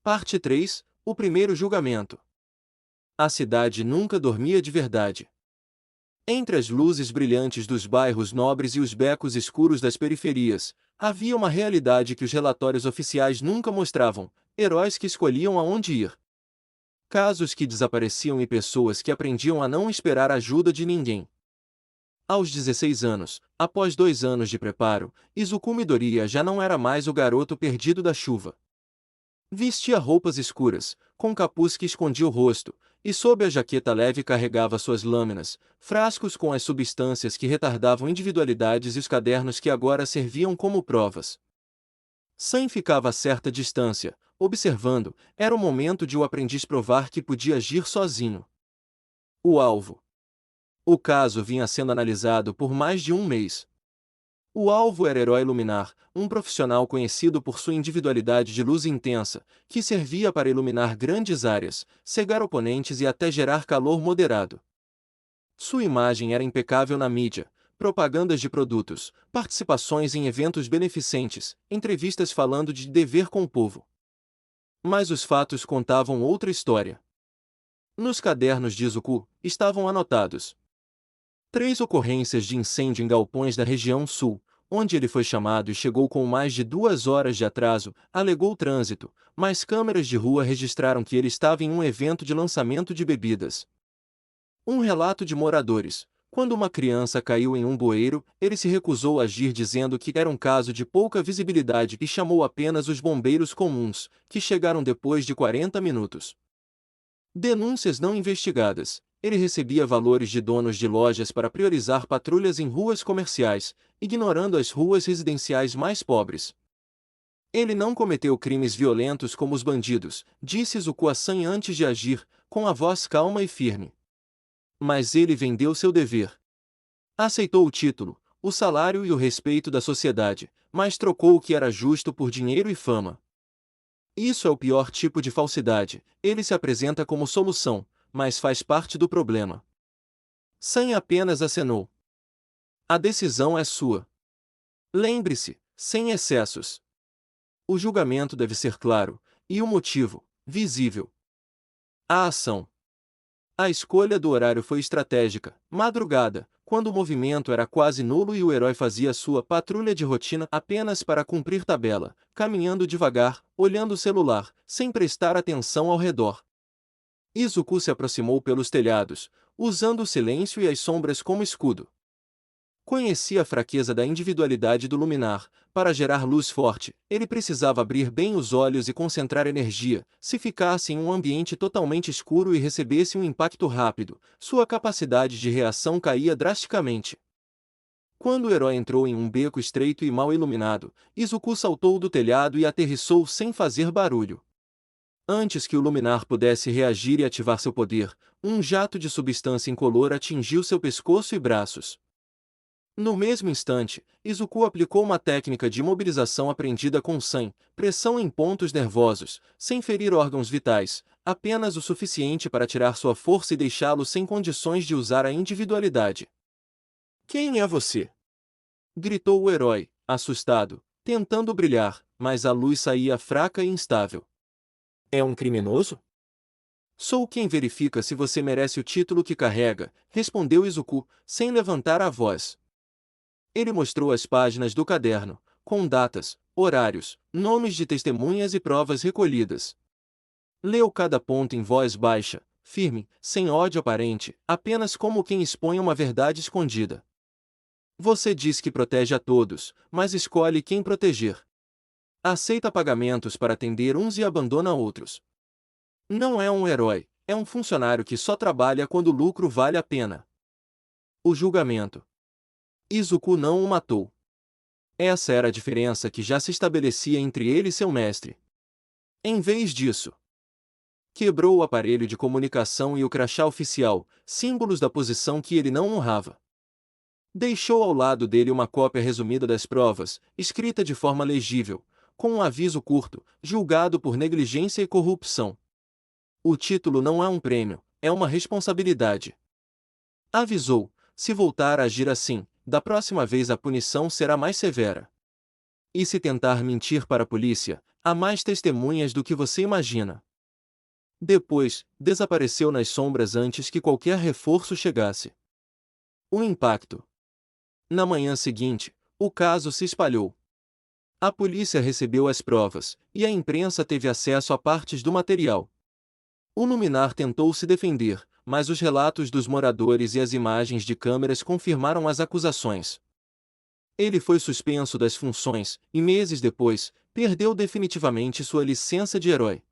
Parte 3. O primeiro julgamento. A cidade nunca dormia de verdade. Entre as luzes brilhantes dos bairros nobres e os becos escuros das periferias, havia uma realidade que os relatórios oficiais nunca mostravam: heróis que escolhiam aonde ir. Casos que desapareciam e pessoas que aprendiam a não esperar ajuda de ninguém. Aos 16 anos, após 2 anos de preparo, Izuku Midoriya já não era mais o garoto perdido da chuva. Vestia roupas escuras, com capuz que escondia o rosto, e sob a jaqueta leve carregava suas lâminas, frascos com as substâncias que retardavam individualidades e os cadernos que agora serviam como provas. Sam ficava a certa distância, observando. Era o momento de o aprendiz provar que podia agir sozinho. O alvo. O caso vinha sendo analisado por mais de um mês. O alvo era Herói Luminar, um profissional conhecido por sua individualidade de luz intensa, que servia para iluminar grandes áreas, cegar oponentes e até gerar calor moderado. Sua imagem era impecável na mídia, propagandas de produtos, participações em eventos beneficentes, entrevistas falando de dever com o povo. Mas os fatos contavam outra história. Nos cadernos de Izuku, estavam anotados 3 ocorrências de incêndio em galpões da região sul, onde ele foi chamado e chegou com mais de 2 horas de atraso, alegou o trânsito, mas câmeras de rua registraram que ele estava em um evento de lançamento de bebidas. Um relato de moradores: quando uma criança caiu em um bueiro, ele se recusou a agir dizendo que era um caso de pouca visibilidade e chamou apenas os bombeiros comuns, que chegaram depois de 40 minutos. Denúncias não investigadas: ele recebia valores de donos de lojas para priorizar patrulhas em ruas comerciais, ignorando as ruas residenciais mais pobres. Ele não cometeu crimes violentos como os bandidos, disse Izuku-san antes de agir, com a voz calma e firme. Mas ele vendeu seu dever. Aceitou o título, o salário e o respeito da sociedade, mas trocou o que era justo por dinheiro e fama. Isso é o pior tipo de falsidade. Ele se apresenta como solução, mas faz parte do problema. Sam apenas acenou. A decisão é sua. Lembre-se, sem excessos. O julgamento deve ser claro, e o motivo, visível. A ação. A escolha do horário foi estratégica, madrugada, quando o movimento era quase nulo e o herói fazia sua patrulha de rotina apenas para cumprir tabela, caminhando devagar, olhando o celular, sem prestar atenção ao redor. Izuku se aproximou pelos telhados, usando o silêncio e as sombras como escudo. Conhecia a fraqueza da individualidade do luminar. Para gerar luz forte, ele precisava abrir bem os olhos e concentrar energia. Se ficasse em um ambiente totalmente escuro e recebesse um impacto rápido, sua capacidade de reação caía drasticamente. Quando o herói entrou em um beco estreito e mal iluminado, Izuku saltou do telhado e aterrissou sem fazer barulho. Antes que o luminar pudesse reagir e ativar seu poder, um jato de substância incolor atingiu seu pescoço e braços. No mesmo instante, Izuku aplicou uma técnica de imobilização aprendida com Sam, pressão em pontos nervosos, sem ferir órgãos vitais, apenas o suficiente para tirar sua força e deixá-lo sem condições de usar a individualidade. Quem é você? Gritou o herói, assustado, tentando brilhar, mas a luz saía fraca e instável. É um criminoso? Sou quem verifica se você merece o título que carrega, respondeu Izuku, sem levantar a voz. Ele mostrou as páginas do caderno, com datas, horários, nomes de testemunhas e provas recolhidas. Leu cada ponto em voz baixa, firme, sem ódio aparente, apenas como quem expõe uma verdade escondida. Você diz que protege a todos, mas escolhe quem proteger. Aceita pagamentos para atender uns e abandona outros. Não é um herói, é um funcionário que só trabalha quando o lucro vale a pena. O julgamento. Izuku não o matou. Essa era a diferença que já se estabelecia entre ele e seu mestre. Em vez disso, quebrou o aparelho de comunicação e o crachá oficial, símbolos da posição que ele não honrava. Deixou ao lado dele uma cópia resumida das provas, escrita de forma legível, com um aviso curto: julgado por negligência e corrupção. O título não é um prêmio, é uma responsabilidade. Avisou: se voltar a agir assim, da próxima vez a punição será mais severa. E se tentar mentir para a polícia, Há mais testemunhas do que você imagina. Depois, desapareceu nas sombras antes que qualquer reforço chegasse. O impacto. Na manhã seguinte, o caso se espalhou. A polícia recebeu as provas, e a imprensa teve acesso a partes do material. O luminar tentou se defender, mas os relatos dos moradores e as imagens de câmeras confirmaram as acusações. Ele foi suspenso das funções, e meses depois, perdeu definitivamente sua licença de herói.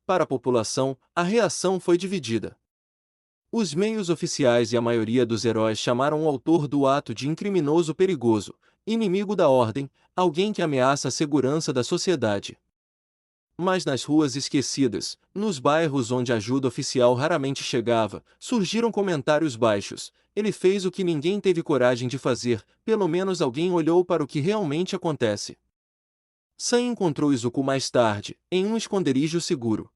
Para a população, a reação foi dividida. Os meios oficiais e a maioria dos heróis chamaram o autor do ato de criminoso perigoso, inimigo da ordem, alguém que ameaça a segurança da sociedade. Mas nas ruas esquecidas, nos bairros onde a ajuda oficial raramente chegava, surgiram comentários baixos. Ele fez o que ninguém teve coragem de fazer, pelo menos alguém olhou para o que realmente acontece. Sam encontrou Izuku mais tarde, em um esconderijo seguro.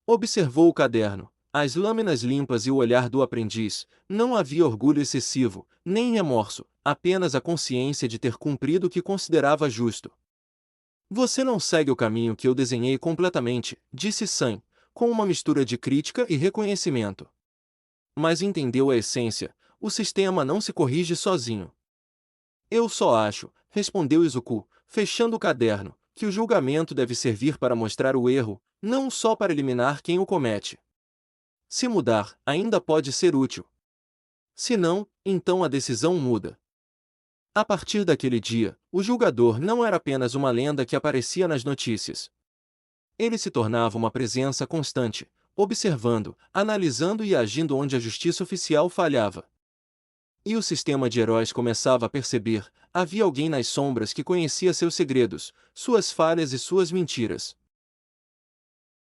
Observou o caderno, as lâminas limpas e o olhar do aprendiz. Não havia orgulho excessivo, nem remorso, apenas a consciência de ter cumprido o que considerava justo. Você não segue o caminho que eu desenhei completamente, disse Sam, com uma mistura de crítica e reconhecimento. Mas entendeu a essência, o sistema não se corrige sozinho. Eu só acho, respondeu Izuku, fechando o caderno, que o julgamento deve servir para mostrar o erro, não só para eliminar quem o comete. Se mudar, ainda pode ser útil. Se não, então a decisão muda. A partir daquele dia, o julgador não era apenas uma lenda que aparecia nas notícias. Ele se tornava uma presença constante, observando, analisando e agindo onde a justiça oficial falhava. E o sistema de heróis começava a perceber: havia alguém nas sombras que conhecia seus segredos, suas falhas e suas mentiras.